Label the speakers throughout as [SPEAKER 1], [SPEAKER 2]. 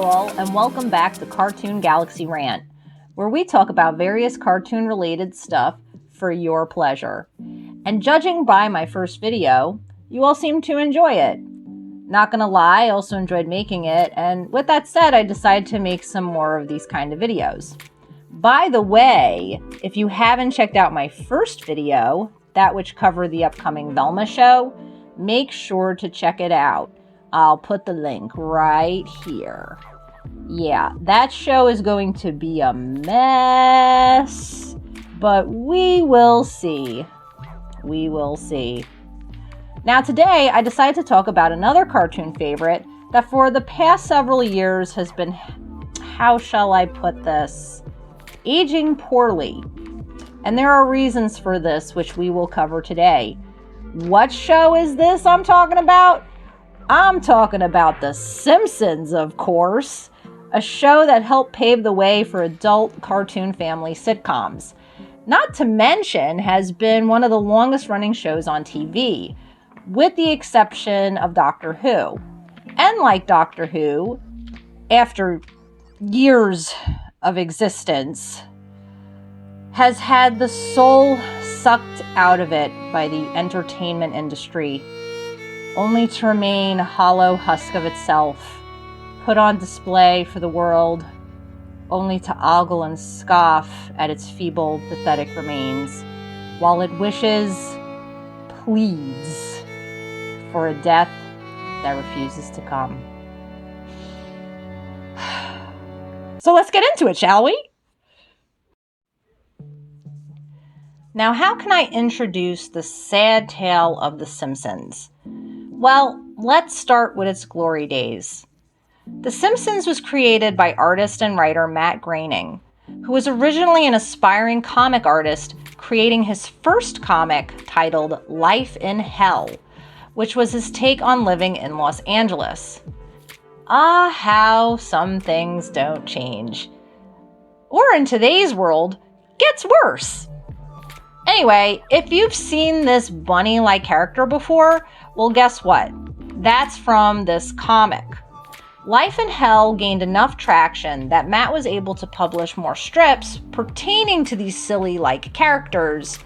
[SPEAKER 1] all, and welcome back to Cartoon Galaxy Rant, where we talk about various cartoon-related stuff for your pleasure. And judging by my first video, you all seem to enjoy it. Not gonna lie, I also enjoyed making it, and with that said, I decided to make some more of these kind of videos. By the way, if you haven't checked out my first video, that which covered the upcoming Velma show, make sure to check it out. I'll put the link right here. Yeah, that show is going to be a mess, but we will see. We will see. Now today, I decided to talk about another cartoon favorite that for the past several years has been, how shall I put this, aging poorly. And there are reasons for this, which we will cover today. What show is this I'm talking about? I'm talking about The Simpsons, of course, a show that helped pave the way for adult cartoon family sitcoms. Not to mention has been one of the longest running shows on TV, with the exception of Doctor Who. And like Doctor Who, after years of existence, has had the soul sucked out of it by the entertainment industry, only to remain a hollow husk of itself, put on display for the world, only to ogle and scoff at its feeble, pathetic remains, while it pleads for a death that refuses to come. So let's get into it, shall we? Now, how can I introduce the sad tale of The Simpsons? Well, let's start with its glory days. The Simpsons was created by artist and writer Matt Groening, who was originally an aspiring comic artist, creating his first comic titled Life in Hell, which was his take on living in Los Angeles. Ah, how some things don't change. Or in today's world, gets worse. Anyway, if you've seen this bunny-like character before, well, guess what? That's from this comic. Life in Hell gained enough traction that Matt was able to publish more strips pertaining to these silly-like characters.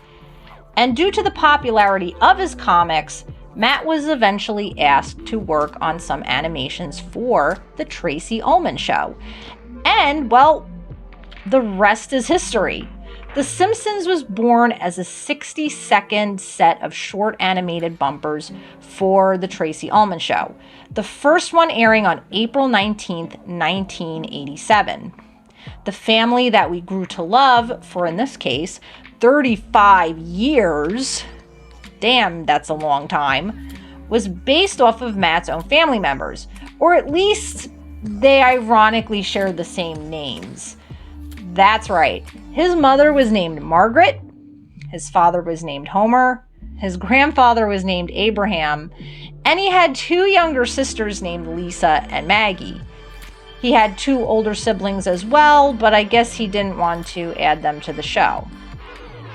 [SPEAKER 1] And due to the popularity of his comics, Matt was eventually asked to work on some animations for The Tracey Ullman Show. And, well, the rest is history. The Simpsons was born as a 60-second set of short animated bumpers for The Tracey Ullman Show, the first one airing on April 19th, 1987. The family that we grew to love for, in this case, 35 years, damn, that's a long time, was based off of Matt's own family members, or at least they ironically shared the same names. That's right. His mother was named Margaret, his father was named Homer, his grandfather was named Abraham, and he had two younger sisters named Lisa and Maggie. He had two older siblings as well, but I guess he didn't want to add them to the show.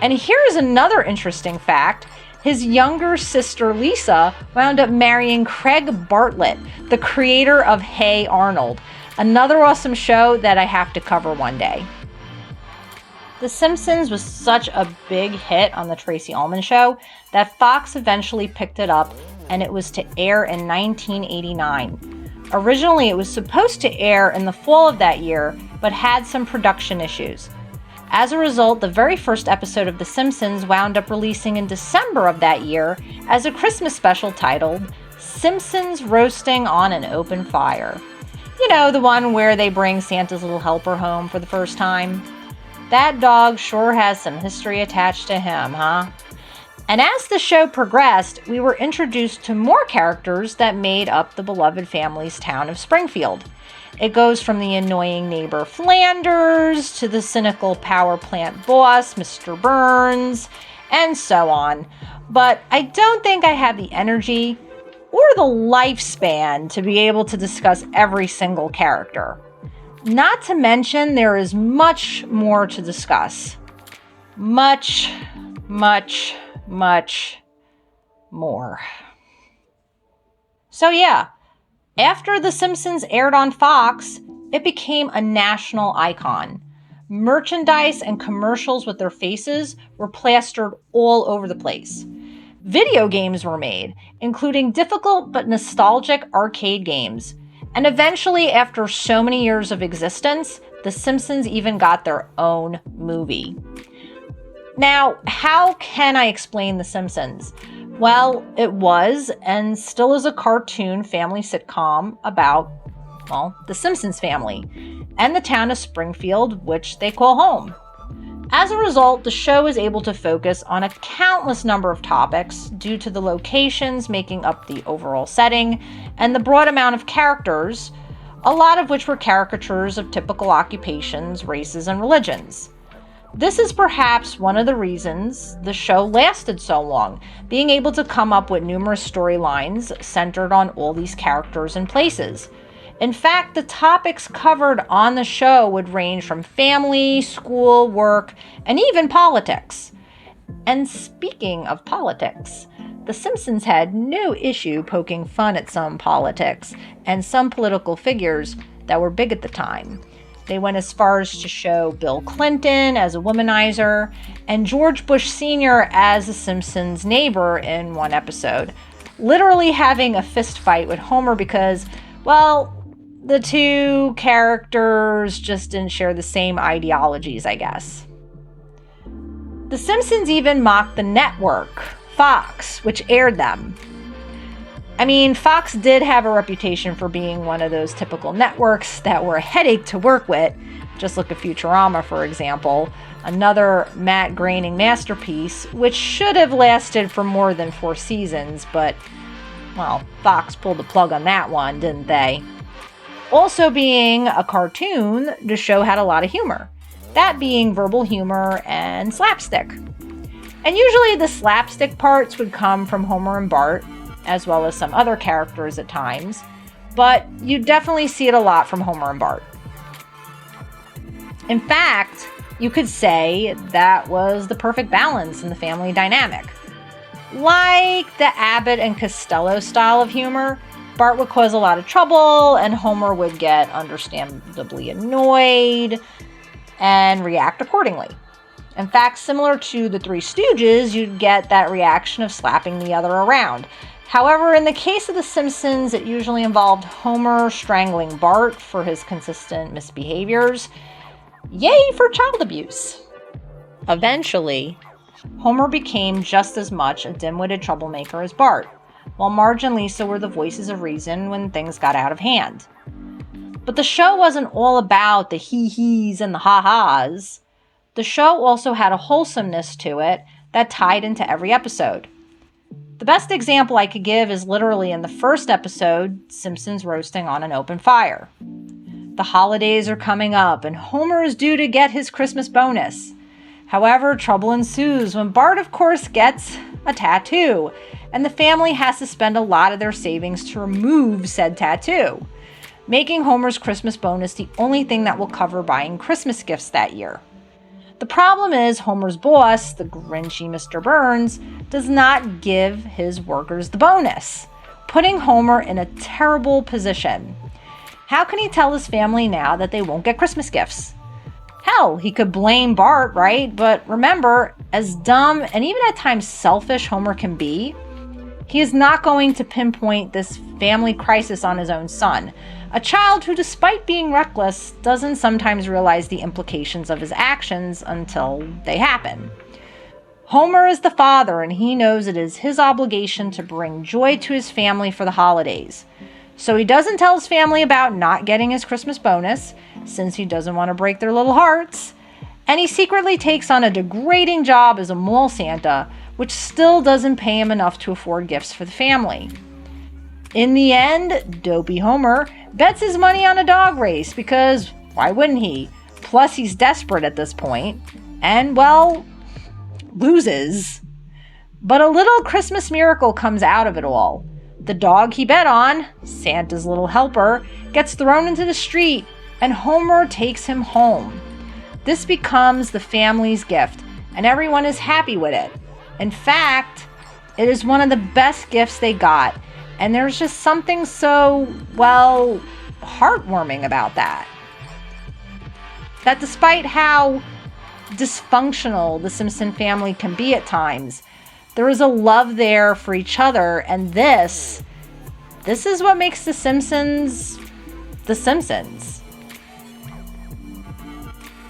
[SPEAKER 1] And here's another interesting fact. His younger sister Lisa wound up marrying Craig Bartlett, the creator of Hey Arnold, another awesome show that I have to cover one day. The Simpsons was such a big hit on The Tracey Ullman Show that Fox eventually picked it up, and it was to air in 1989. Originally, it was supposed to air in the fall of that year, but had some production issues. As a result, the very first episode of The Simpsons wound up releasing in December of that year as a Christmas special titled Simpsons Roasting on an Open Fire. You know, the one where they bring Santa's little helper home for the first time. That dog sure has some history attached to him, huh? And as the show progressed, we were introduced to more characters that made up the beloved family's town of Springfield. It goes from the annoying neighbor Flanders to the cynical power plant boss, Mr. Burns, and so on. But I don't think I have the energy or the lifespan to be able to discuss every single character. Not to mention, there is much more to discuss. Much more. So yeah, after The Simpsons aired on Fox, it became a national icon. Merchandise and commercials with their faces were plastered all over the place. Video games were made, including difficult but nostalgic arcade games. And eventually, after so many years of existence, The Simpsons even got their own movie. Now, how can I explain The Simpsons? Well, it was and still is a cartoon family sitcom about, well, the Simpsons family and the town of Springfield, which they call home. As a result, the show is able to focus on a countless number of topics due to the locations making up the overall setting and the broad amount of characters, a lot of which were caricatures of typical occupations, races, and religions. This is perhaps one of the reasons the show lasted so long, being able to come up with numerous storylines centered on all these characters and places. In fact, the topics covered on the show would range from family, school, work, and even politics. And speaking of politics, The Simpsons had no issue poking fun at some politics and some political figures that were big at the time. They went as far as to show Bill Clinton as a womanizer and George Bush Sr. as the Simpsons' neighbor in one episode, literally having a fist fight with Homer because, well, the two characters just didn't share the same ideologies, I guess. The Simpsons even mocked the network, Fox, which aired them. I mean, Fox did have a reputation for being one of those typical networks that were a headache to work with. Just look at Futurama, for example, another Matt Groening masterpiece, which should have lasted for more than 4 seasons, but, well, Fox pulled the plug on that one, didn't they? Also being a cartoon, the show had a lot of humor, that being verbal humor and slapstick. And usually the slapstick parts would come from Homer and Bart, as well as some other characters at times, but you definitely see it a lot from Homer and Bart. In fact, you could say that was the perfect balance in the family dynamic. Like the Abbott and Costello style of humor, Bart would cause a lot of trouble and Homer would get understandably annoyed and react accordingly. In fact, similar to the Three Stooges, you'd get that reaction of slapping the other around. However, in the case of The Simpsons, it usually involved Homer strangling Bart for his consistent misbehaviors. Yay for child abuse! Eventually, Homer became just as much a dim-witted troublemaker as Bart, while Marge and Lisa were the voices of reason when things got out of hand. But the show wasn't all about the hee-hees and the ha-has. The show also had a wholesomeness to it that tied into every episode. The best example I could give is literally in the first episode, Simpsons roasting on an open fire. The holidays are coming up and Homer is due to get his Christmas bonus. However, trouble ensues when Bart, of course, gets a tattoo, and the family has to spend a lot of their savings to remove said tattoo, making Homer's Christmas bonus the only thing that will cover buying Christmas gifts that year. The problem is Homer's boss, the grinchy Mr. Burns, does not give his workers the bonus, putting Homer in a terrible position. How can he tell his family now that they won't get Christmas gifts? Hell, he could blame Bart, right? But remember, as dumb and even at times selfish Homer can be, he is not going to pinpoint this family crisis on his own son, a child who, despite being reckless, doesn't sometimes realize the implications of his actions until they happen. Homer is the father, and he knows it is his obligation to bring joy to his family for the holidays. So he doesn't tell his family about not getting his Christmas bonus, since he doesn't want to break their little hearts, and he secretly takes on a degrading job as a mall Santa, which still doesn't pay him enough to afford gifts for the family. In the end, dopey Homer bets his money on a dog race because why wouldn't he? Plus, he's desperate at this point and, well, loses. But a little Christmas miracle comes out of it all. The dog he bet on, Santa's little helper, gets thrown into the street and Homer takes him home. This becomes the family's gift and everyone is happy with it. In fact, it is one of the best gifts they got. And there's just something so, well, heartwarming about that. that despite how dysfunctional the Simpson family can be at times, there is a love there for each other, and this is what makes the Simpsons the Simpsons.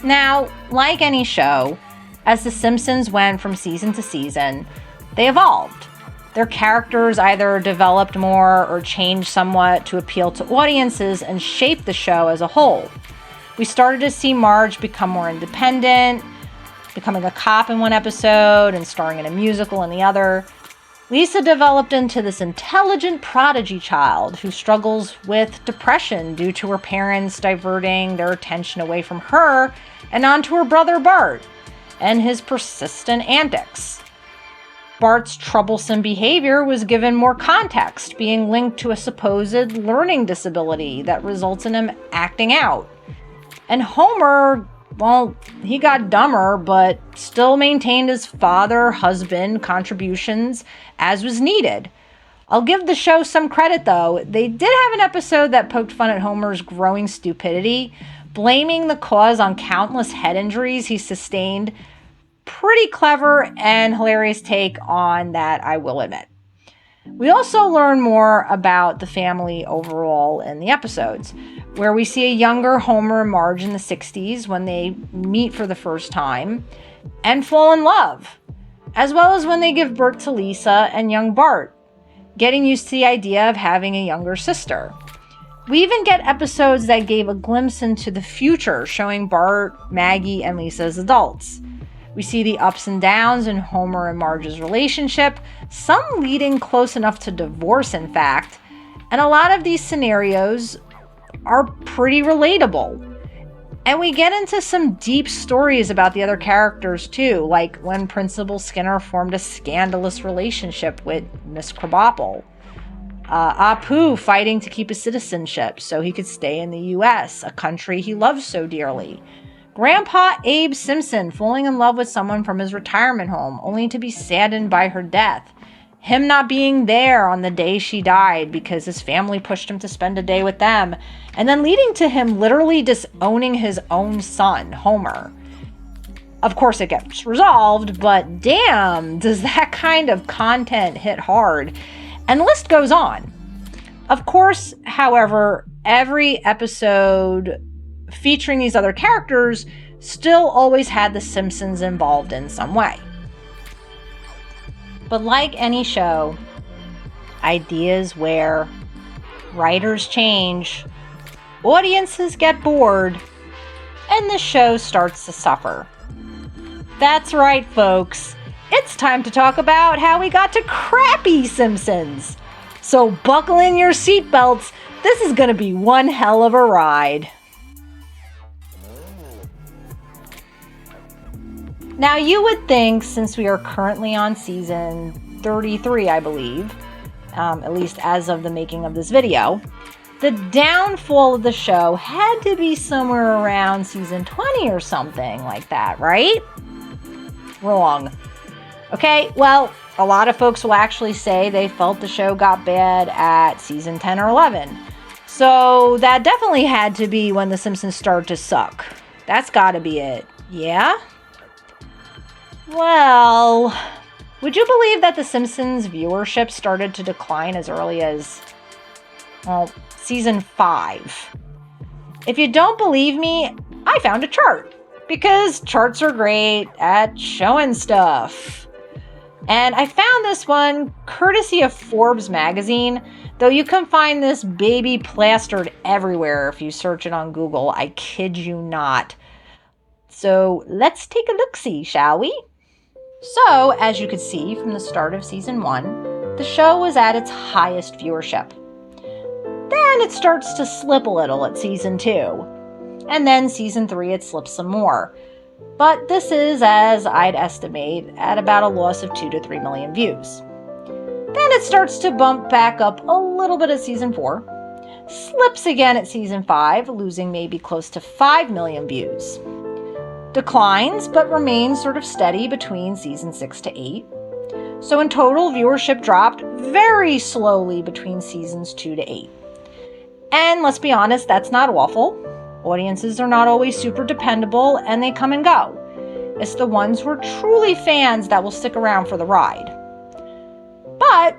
[SPEAKER 1] Now, like any show, as the Simpsons went from season to season, they evolved. Their characters either developed more or changed somewhat to appeal to audiences and shape the show as a whole. We started to see Marge become more independent, becoming a cop in one episode and starring in a musical in the other. Lisa developed into this intelligent prodigy child who struggles with depression due to her parents diverting their attention away from her and onto her brother Bart and his persistent antics. Bart's troublesome behavior was given more context, being linked to a supposed learning disability that results in him acting out. And Homer, well, he got dumber, but still maintained his father-husband contributions as was needed. I'll give the show some credit, though. They did have an episode that poked fun at Homer's growing stupidity, blaming the cause on countless head injuries he sustained. Pretty clever and hilarious take on that, I will admit. We also learn more about the family overall in the episodes, where we see a younger Homer and Marge in the 60s when they meet for the first time and fall in love, as well as when they give birth to Lisa and young Bart, getting used to the idea of having a younger sister. We even get episodes that gave a glimpse into the future, showing Bart, Maggie, and Lisa as adults. We see the ups and downs in Homer and Marge's relationship, some leading close enough to divorce, in fact, and a lot of these scenarios are pretty relatable. And we get into some deep stories about the other characters too, like when Principal Skinner formed a scandalous relationship with Miss Krabappel. Apu fighting to keep his citizenship so he could stay in the US, a country he loves so dearly. Grandpa Abe Simpson falling in love with someone from his retirement home, only to be saddened by her death. Him not being there on the day she died because his family pushed him to spend a day with them, and then leading to him literally disowning his own son, Homer. Of course it gets resolved, but damn, does that kind of content hit hard. And the list goes on. Of course, however, every episode featuring these other characters still always had the Simpsons involved in some way. But like any show, ideas wear, writers change, audiences get bored, and the show starts to suffer. That's right, folks. It's time to talk about how we got to crappy Simpsons. So buckle in your seatbelts. This is going to be one hell of a ride. Now, you would think, since we are currently on season 33, I believe, at least as of the making of this video, the downfall of the show had to be somewhere around season 20 or something like that, right? Wrong. Okay, well, a lot of folks will actually say they felt the show got bad at season 10 or 11. So that definitely had to be when The Simpsons started to suck. That's gotta be it. Yeah? Well, would you believe that The Simpsons viewership started to decline as early as, well, season 5? If you don't believe me, I found a chart, because charts are great at showing stuff. And I found this one courtesy of Forbes magazine, though you can find this baby plastered everywhere if you search it on Google. I kid you not. So let's take a look-see, shall we? So, as you could see from the start of season 1, the show was at its highest viewership. Then it starts to slip a little at season 2. And then season 3 it slips some more. But this is, as I'd estimate, at about a loss of 2 to 3 million views. Then it starts to bump back up a little bit at season 4. Slips again at season 5, losing maybe close to 5 million views. Declines, but remains sort of steady between season 6 to 8. So in total, viewership dropped very slowly between seasons 2 to 8. And let's be honest, that's not awful. Audiences are not always super dependable, and they come and go. It's the ones who are truly fans that will stick around for the ride. But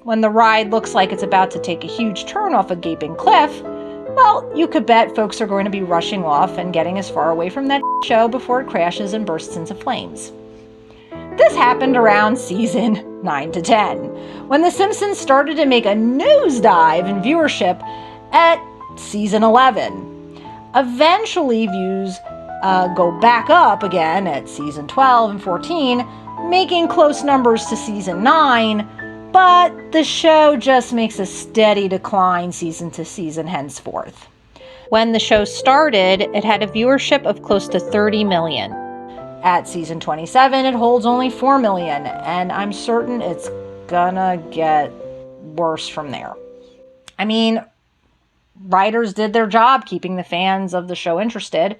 [SPEAKER 1] when the ride looks like it's about to take a huge turn off a gaping cliff, well, you could bet folks are going to be rushing off and getting as far away from that show before it crashes and bursts into flames. This happened around season 9 to 10, when The Simpsons started to make a nosedive in viewership at season 11. Eventually, views go back up again at season 12 and 14, making close numbers to season 9, but the show just makes a steady decline season to season henceforth. When the show started, it had a viewership of close to 30 million. At season 27, it holds only 4 million, and I'm certain it's gonna get worse from there. I mean, writers did their job keeping the fans of the show interested.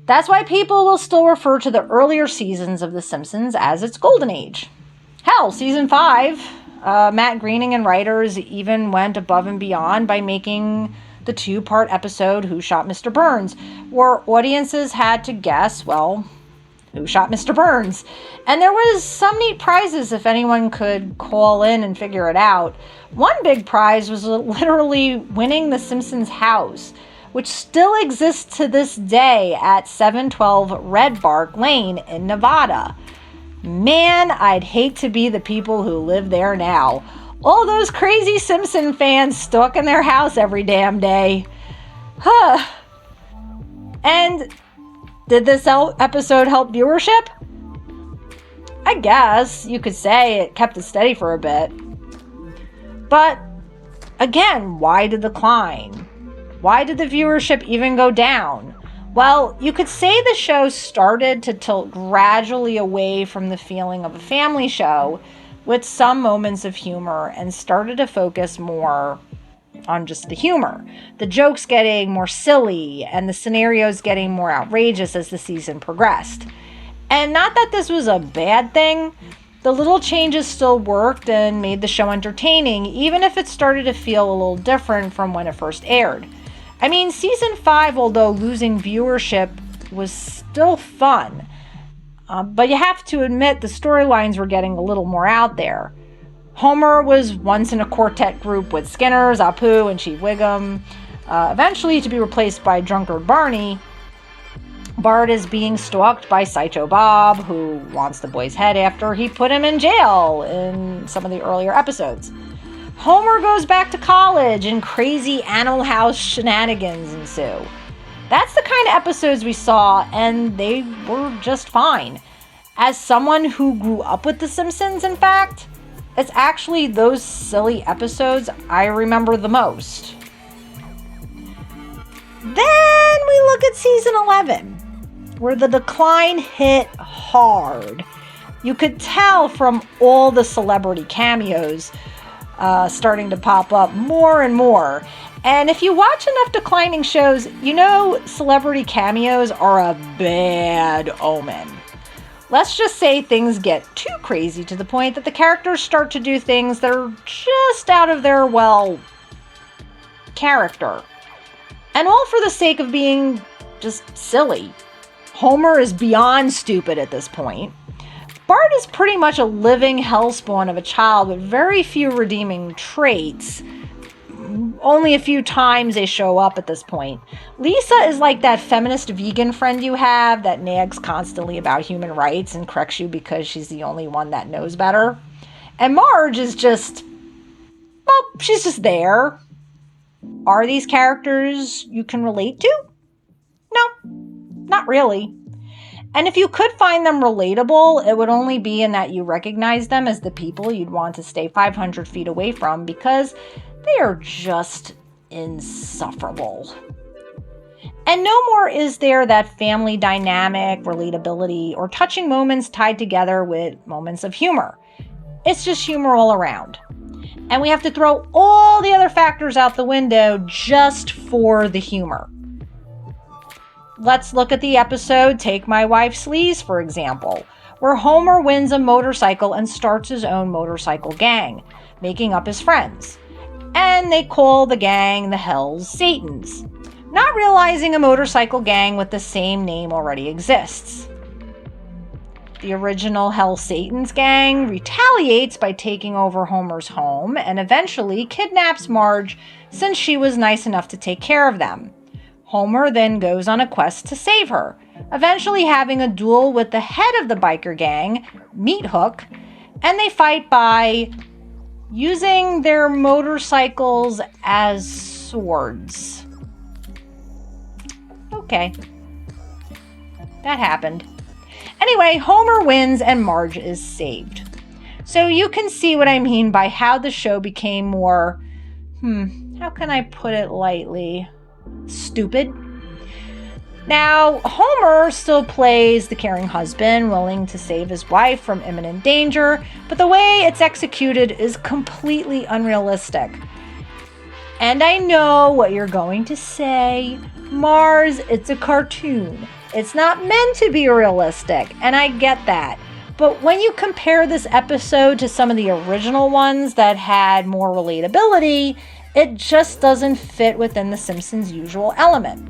[SPEAKER 1] That's why people will still refer to the earlier seasons of The Simpsons as its golden age. Hell, season 5, Matt Groening and writers even went above and beyond by making the 2-part episode Who Shot Mr. Burns, where audiences had to guess, well, who shot Mr. Burns? And there was some neat prizes if anyone could call in and figure it out. One big prize was literally winning the Simpsons house, which still exists to this day at 712 Red Bark Lane in Nevada. Man, I'd hate to be the people who live there now. All those crazy Simpson fans stuck in their house every damn day. And did this episode help viewership? I guess you could say it kept it steady for a bit. But again, why the decline? Why did the viewership even go down? Well, you could say the show started to tilt gradually away from the feeling of a family show with some moments of humor and started to focus more on just the humor. The jokes getting more silly and the scenarios getting more outrageous as the season progressed. And not that this was a bad thing. The little changes still worked and made the show entertaining, even if it started to feel a little different from when it first aired. I mean, season 5, although losing viewership, was still fun. But you have to admit the storylines were getting a little more out there. Homer was once in a quartet group with Skinner, Apu, and Chief Wiggum, eventually to be replaced by drunkard Barney. Bart is being stalked by Sideshow Bob, who wants the boy's head after he put him in jail in some of the earlier episodes. Homer goes back to college and crazy Animal House shenanigans ensue. That's the kind of episodes we saw, and they were just fine. As someone who grew up with The Simpsons, in fact, it's actually those silly episodes I remember the most. Then we look at season 11, where the decline hit hard. You could tell from all the celebrity cameos starting to pop up more and more. And if you watch enough declining shows, you know celebrity cameos are a bad omen. Let's just say things get too crazy to the point that the characters start to do things that are just out of their, well, character. And all for the sake of being just silly. Homer is beyond stupid at this point. Bart is pretty much a living hellspawn of a child with very few redeeming traits. Only a few times they show up at this point. Lisa is like that feminist vegan friend you have that nags constantly about human rights and corrects you because she's the only one that knows better. And Marge is just, well, she's just there. Are these characters you can relate to? No, not really. And if you could find them relatable, it would only be in that you recognize them as the people you'd want to stay 500 feet away from because they are just insufferable. And no more is there that family dynamic, relatability, or touching moments tied together with moments of humor. It's just humor all around. And we have to throw all the other factors out the window just for the humor. Let's look at the episode Take My Wife Sleaze, for example, where Homer wins a motorcycle and starts his own motorcycle gang, making up his friends. And they call the gang the Hells Satans. not realizing a motorcycle gang with the same name already exists. The original Hell Satan's gang retaliates by taking over Homer's home and eventually kidnaps Marge since she was nice enough to take care of them. Homer then goes on a quest to save her, eventually having a duel with the head of the biker gang, Meat Hook, and they fight by using their motorcycles as swords. Okay. That happened. Anyway, Homer wins and Marge is saved. So you can see what I mean by how the show became more, how can I put it lightly, stupid. Now, Homer still plays the caring husband, willing to save his wife from imminent danger, but the way it's executed is completely unrealistic. And I know what you're going to say. Mars, it's a cartoon. It's not meant to be realistic, and I get that. But when you compare this episode to some of the original ones that had more relatability, it just doesn't fit within the Simpsons' usual element.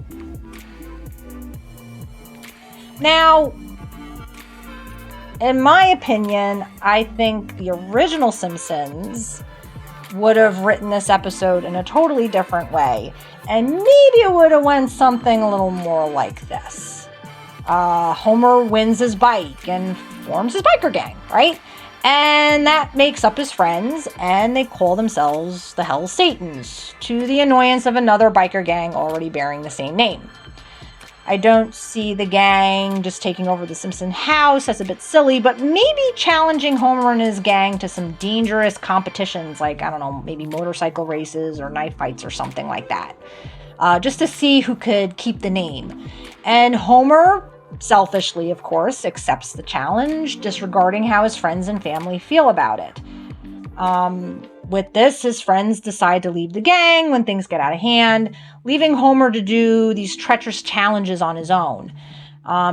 [SPEAKER 1] Now, in my opinion, I think the original Simpsons would have written this episode in a totally different way, and maybe it would have went something a little more like this. Homer wins his bike and forms his biker gang, right? And that makes up his friends, and they call themselves the Hell Satans, to the annoyance of another biker gang already bearing the same name. I don't see the gang just taking over the Simpson house. That's a bit silly, but maybe challenging Homer and his gang to some dangerous competitions like, I don't know, maybe motorcycle races or knife fights or something like that. Just to see who could keep the name. And Homer, selfishly, of course, accepts the challenge, disregarding how his friends and family feel about it. With this, his friends decide to leave the gang when things get out of hand, leaving Homer to do these treacherous challenges on his own.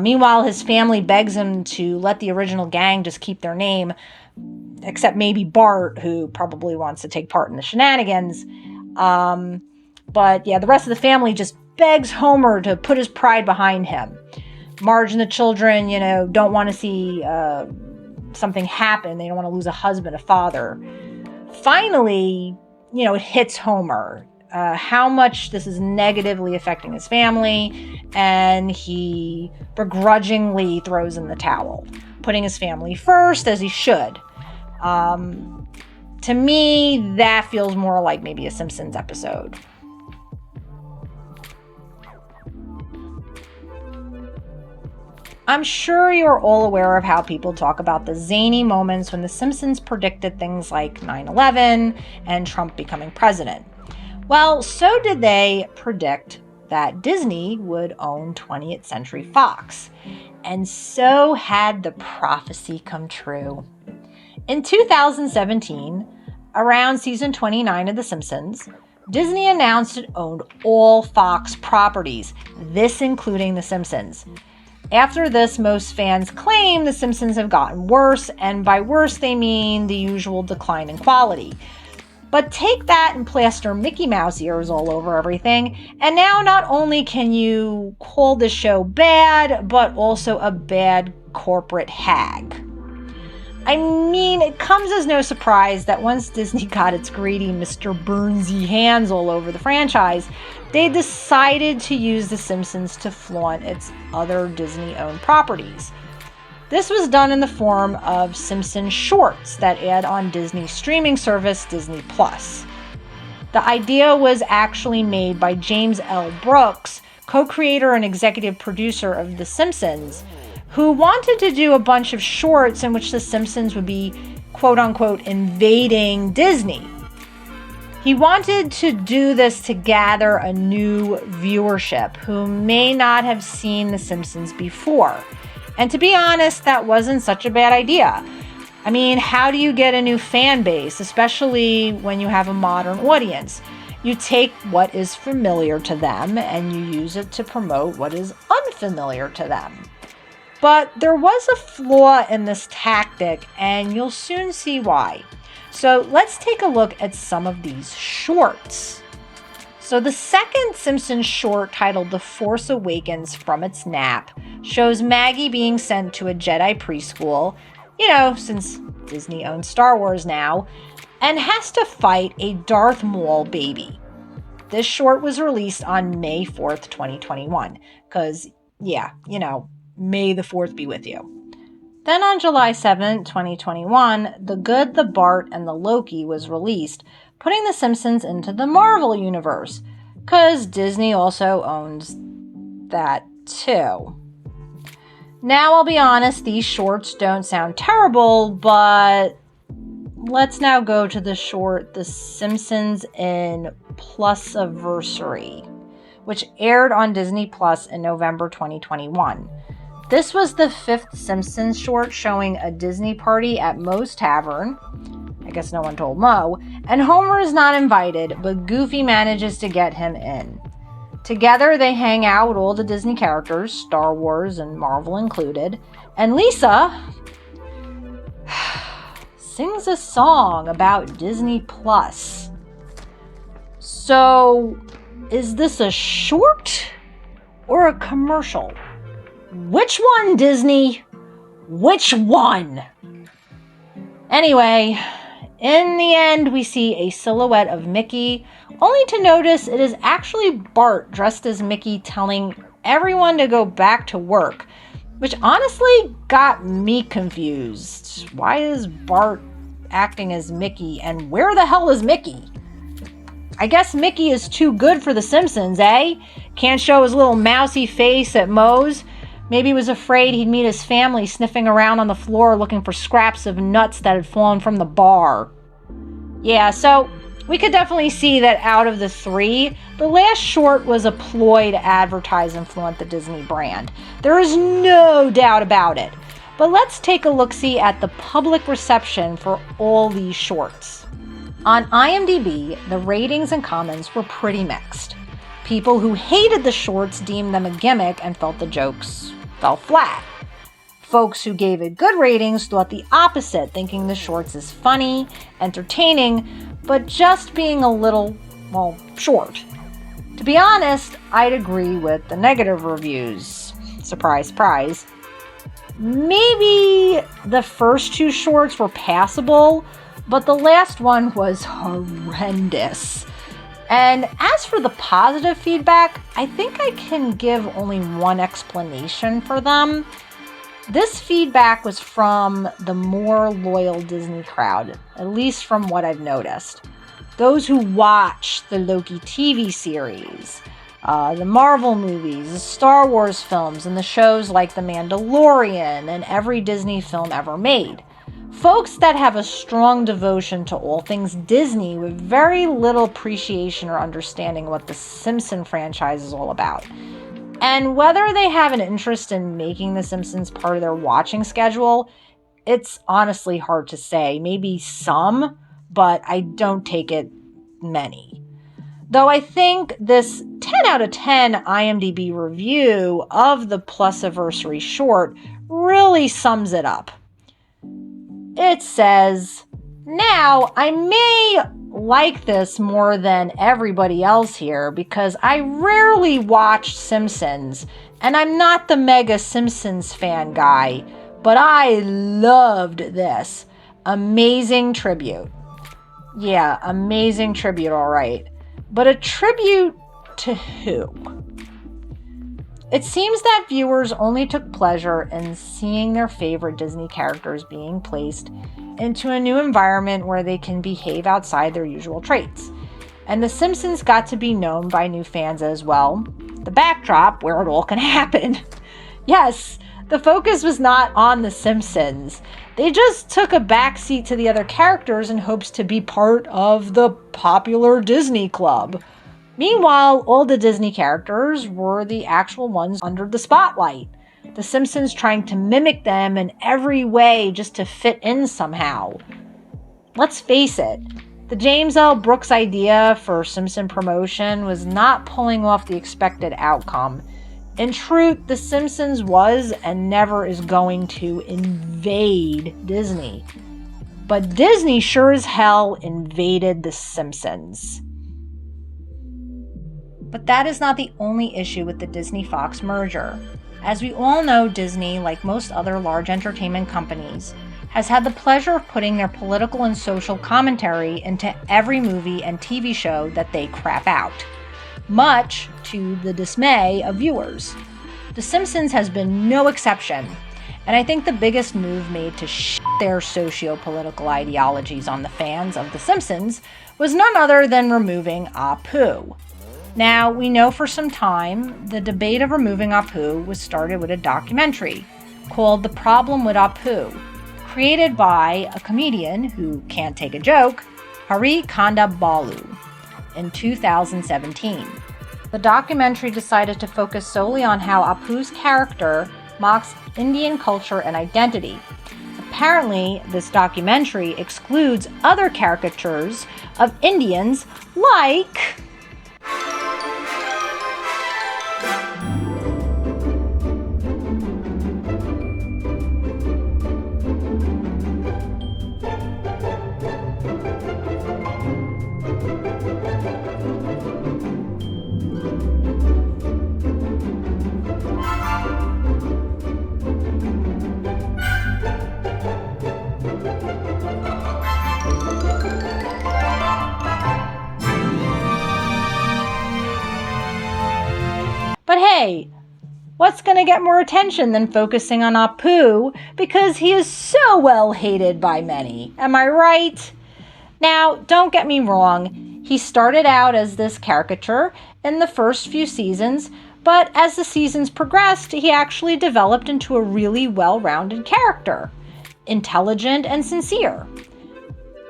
[SPEAKER 1] Meanwhile, his family begs him to let the original gang just keep their name, except maybe Bart, who probably wants to take part in the shenanigans. But yeah, the rest of the family just begs Homer to put his pride behind him. Marge and the children, don't want to see something happen. They don't want to lose a husband, a father. Finally, it hits Homer how much this is negatively affecting his family, and he begrudgingly throws in the towel, putting his family first, as he should. To me, that feels more like maybe a Simpsons episode. I'm sure you're all aware of how people talk about the zany moments when The Simpsons predicted things like 9/11 and Trump becoming president. Well, so did they predict that Disney would own 20th Century Fox. And so had the prophecy come true. In 2017, around season 29 of The Simpsons, Disney announced it owned all Fox properties, this including The Simpsons. After this, most fans claim The Simpsons have gotten worse, and by worse they mean the usual decline in quality. But take that and plaster Mickey Mouse ears all over everything, and now not only can you call this show bad, but also a bad corporate hag. I mean, it comes as no surprise that once Disney got its greedy Mr. Burnsy hands all over the franchise, they decided to use The Simpsons to flaunt its other Disney-owned properties. This was done in the form of Simpson shorts that aired on Disney's streaming service, Disney+. The idea was actually made by James L. Brooks, co-creator and executive producer of The Simpsons, who wanted to do a bunch of shorts in which The Simpsons would be, quote-unquote, invading Disney. He wanted to do this to gather a new viewership who may not have seen The Simpsons before. And to be honest, that wasn't such a bad idea. I mean, how do you get a new fan base, especially when you have a modern audience? You take what is familiar to them and you use it to promote what is unfamiliar to them. But there was a flaw in this tactic, and you'll soon see why. So let's take a look at some of these shorts. So the second Simpsons short, titled The Force Awakens from its nap, shows Maggie being sent to a Jedi preschool, since Disney owns Star Wars now, and has to fight a Darth Maul baby. This short was released on May 4th, 2021, because, May the 4th be with you. Then on July 7th, 2021, The Good, the Bart, and the Loki was released, putting The Simpsons into the Marvel Universe, because Disney also owns that too. Now, I'll be honest, these shorts don't sound terrible, but let's now go to the short The Simpsons in Plusiversary, which aired on Disney Plus in November 2021. This was the fifth Simpsons short showing a Disney party at Moe's Tavern. I guess no one told Moe. And Homer is not invited, but Goofy manages to get him in. Together, they hang out with all the Disney characters, Star Wars and Marvel included. And Lisa sings a song about Disney Plus. So, is this a short or a commercial? Which one, Disney? Which one? Anyway, in the end, we see a silhouette of Mickey, only to notice it is actually Bart dressed as Mickey telling everyone to go back to work, which honestly got me confused. Why is Bart acting as Mickey, and where the hell is Mickey? I guess Mickey is too good for The Simpsons, eh? Can't show his little mousy face at Moe's. Maybe he was afraid he'd meet his family sniffing around on the floor looking for scraps of nuts that had fallen from the bar. Yeah, so we could definitely see that out of the three, the last short was a ploy to advertise and flaunt the Disney brand. There is no doubt about it. But let's take a look-see at the public reception for all these shorts. On IMDb, the ratings and comments were pretty mixed. People who hated the shorts deemed them a gimmick and felt the jokes fell flat. Folks who gave it good ratings thought the opposite, thinking the shorts is funny, entertaining, but just being a little, short. To be honest, I'd agree with the negative reviews. Surprise, surprise. Maybe the first two shorts were passable, but the last one was horrendous. And as for the positive feedback, I think I can give only one explanation for them. This feedback was from the more loyal Disney crowd, at least from what I've noticed. Those who watch the Loki TV series, the Marvel movies, the Star Wars films, and the shows like The Mandalorian and every Disney film ever made. Folks that have a strong devotion to all things Disney with very little appreciation or understanding what the Simpsons franchise is all about. And whether they have an interest in making The Simpsons part of their watching schedule, it's honestly hard to say. Maybe some, but I don't take it many. Though I think this 10 out of 10 IMDb review of the Plusiversary short really sums it up. It says, now I may like this more than everybody else here because I rarely watch Simpsons and I'm not the mega Simpsons fan guy, but I loved this. Amazing tribute. Yeah, amazing tribute, all right. But a tribute to who? It seems that viewers only took pleasure in seeing their favorite Disney characters being placed into a new environment where they can behave outside their usual traits. And The Simpsons got to be known by new fans as well. The backdrop where it all can happen. Yes, the focus was not on The Simpsons. They just took a backseat to the other characters in hopes to be part of the popular Disney club. Meanwhile, all the Disney characters were the actual ones under the spotlight. The Simpsons trying to mimic them in every way just to fit in somehow. Let's face it, the James L. Brooks idea for Simpson promotion was not pulling off the expected outcome. In truth, The Simpsons was and never is going to invade Disney. But Disney sure as hell invaded The Simpsons. But that is not the only issue with the Disney-Fox merger. As we all know, Disney, like most other large entertainment companies, has had the pleasure of putting their political and social commentary into every movie and TV show that they crap out, much to the dismay of viewers. The Simpsons has been no exception, and I think the biggest move made to their socio-political ideologies on the fans of The Simpsons was none other than removing Apu. Now, we know for some time the debate of removing Apu was started with a documentary called The Problem with Apu, created by a comedian who can't take a joke, Hari Kondabolu, in 2017. The documentary decided to focus solely on how Apu's character mocks Indian culture and identity. Apparently, this documentary excludes other caricatures of Indians like But hey, what's going to get more attention than focusing on Apu because he is so well hated by many? Am I right? Now, don't get me wrong. He started out as this caricature in the first few seasons, but as the seasons progressed, he actually developed into a really well-rounded character, intelligent and sincere.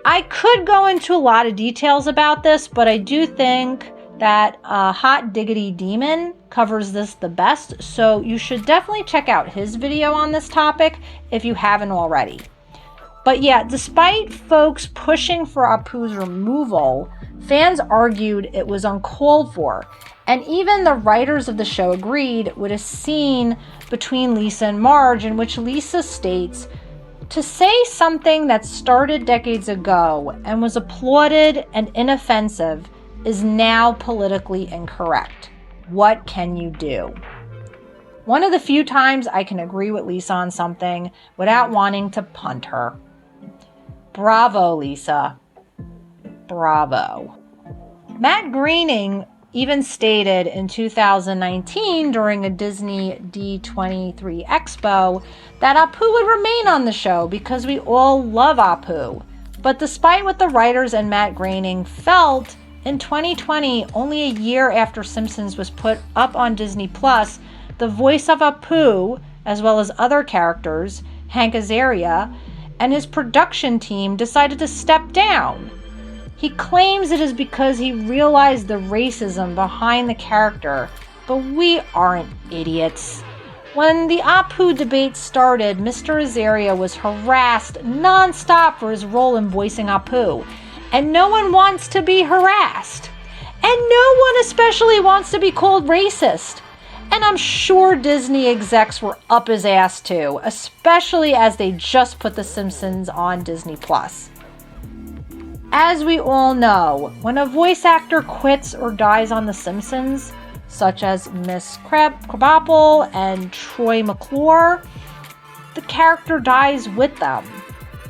[SPEAKER 1] I could go into a lot of details about this, but I do think that Hot Diggity Demon covers this the best, so you should definitely check out his video on this topic if you haven't already. But yeah, despite folks pushing for Apu's removal, fans argued it was uncalled for, and even the writers of the show agreed with a scene between Lisa and Marge in which Lisa states, "To say something that started decades ago and was applauded and inoffensive is now politically incorrect. What can you do?" One of the few times I can agree with Lisa on something without wanting to punt her. Bravo, Lisa. Bravo. Matt Groening even stated in 2019 during a Disney D23 Expo that Apu would remain on the show because we all love Apu. But despite what the writers and Matt Groening felt, in 2020, only a year after Simpsons was put up on Disney+, the voice of Apu, as well as other characters, Hank Azaria, and his production team decided to step down. He claims it is because he realized the racism behind the character, but we aren't idiots. When the Apu debate started, Mr. Azaria was harassed nonstop for his role in voicing Apu, and no one wants to be harassed. And no one especially wants to be called racist. And I'm sure Disney execs were up his ass too, especially as they just put The Simpsons on Disney+. As we all know, when a voice actor quits or dies on The Simpsons, such as Miss Krabappel and Troy McClure, the character dies with them.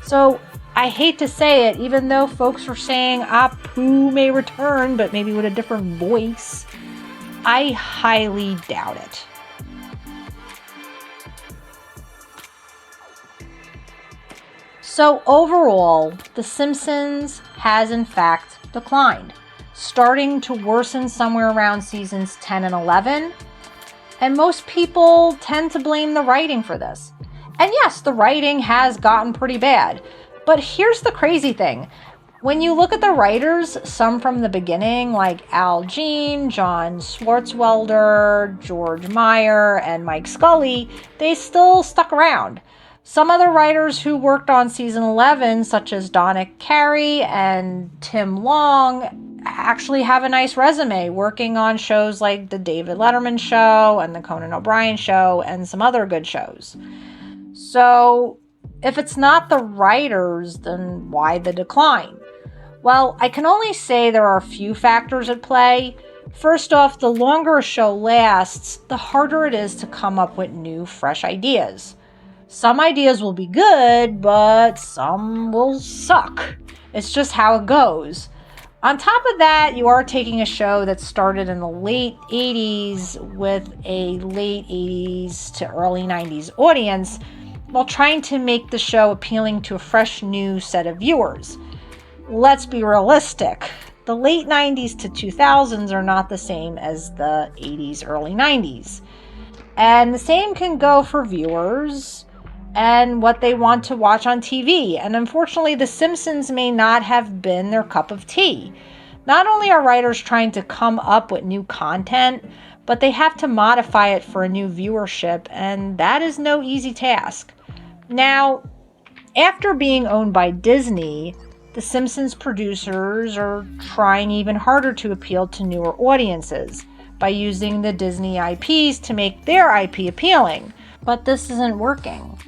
[SPEAKER 1] So I hate to say it, even though folks are saying Apu may return, but maybe with a different voice, I highly doubt it. So overall, The Simpsons has in fact declined, starting to worsen somewhere around seasons 10 and 11, and most people tend to blame the writing for this. And yes, the writing has gotten pretty bad. But here's the crazy thing. When you look at the writers, some from the beginning, like Al Jean, John Swartzwelder, George Meyer, and Mike Scully, they still stuck around. Some other writers who worked on season 11, such as Donna Carey and Tim Long, actually have a nice resume working on shows like The David Letterman Show and The Conan O'Brien Show and some other good shows. So if it's not the writers, then why the decline? Well, I can only say there are a few factors at play. First off, the longer a show lasts, the harder it is to come up with new, fresh ideas. Some ideas will be good, but some will suck. It's just how it goes. On top of that, you are taking a show that started in the late 80s with a late 80s to early 90s audience while trying to make the show appealing to a fresh new set of viewers. Let's be realistic. The late 90s to 2000s are not the same as the 80s, early 90s. And the same can go for viewers and what they want to watch on TV. And unfortunately, The Simpsons may not have been their cup of tea. Not only are writers trying to come up with new content, but they have to modify it for a new viewership, and that is no easy task. Now, after being owned by Disney, The Simpsons producers are trying even harder to appeal to newer audiences by using the Disney IPs to make their IP appealing. But this isn't working.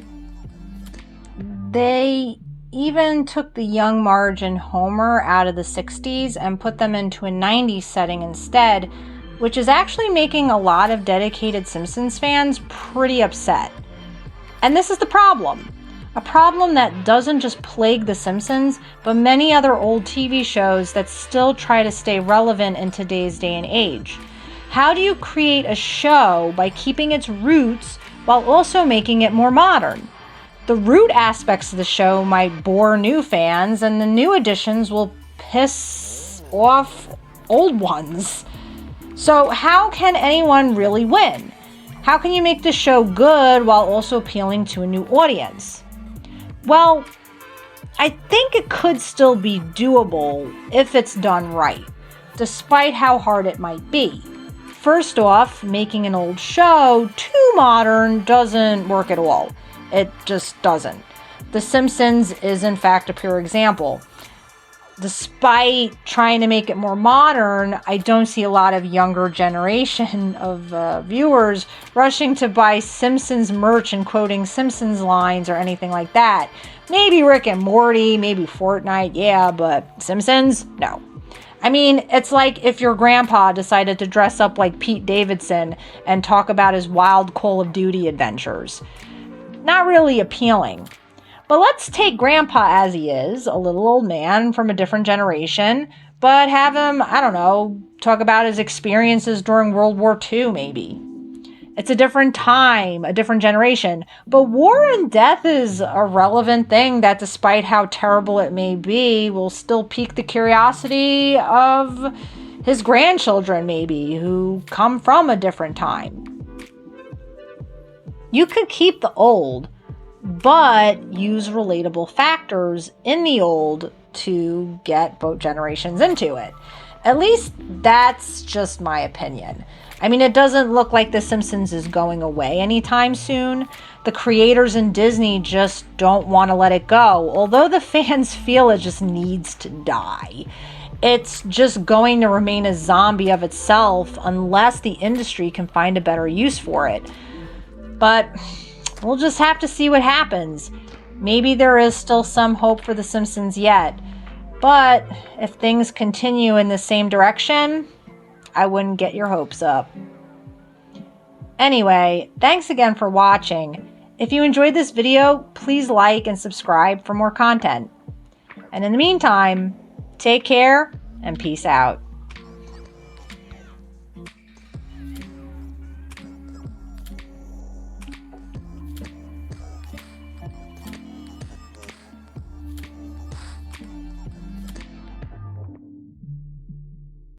[SPEAKER 1] They even took the young Marge and Homer out of the 60s and put them into a 90s setting instead, which is actually making a lot of dedicated Simpsons fans pretty upset. And this is the problem. A problem that doesn't just plague The Simpsons, but many other old TV shows that still try to stay relevant in today's day and age. How do you create a show by keeping its roots while also making it more modern? The root aspects of the show might bore new fans, and the new additions will piss off old ones. So how can anyone really win? How can you make the show good while also appealing to a new audience? Well, I think it could still be doable if it's done right, despite how hard it might be. First off, making an old show too modern doesn't work at all. It just doesn't. The Simpsons is in fact a pure example. Despite trying to make it more modern, I don't see a lot of younger generation of viewers rushing to buy Simpsons merch and quoting Simpsons lines or anything like that. Maybe Rick and Morty, maybe Fortnite, yeah, but Simpsons? No. I mean, it's like if your grandpa decided to dress up like Pete Davidson and talk about his wild Call of Duty adventures. Not really appealing. But let's take Grandpa as he is, a little old man from a different generation, but have him, I don't know, talk about his experiences during World War II, maybe. It's a different time, a different generation, but war and death is a relevant thing that, despite how terrible it may be, will still pique the curiosity of his grandchildren, maybe, who come from a different time. You could keep the old, but use relatable factors in the old to get both generations into it. At least that's just my opinion. I mean, it doesn't look like The Simpsons is going away anytime soon. The creators in Disney just don't want to let it go, although the fans feel it just needs to die. It's just going to remain a zombie of itself unless the industry can find a better use for it. But we'll just have to see what happens. Maybe there is still some hope for The Simpsons yet. But if things continue in the same direction, I wouldn't get your hopes up. Anyway, thanks again for watching. If you enjoyed this video, please like and subscribe for more content. And in the meantime, take care and peace out.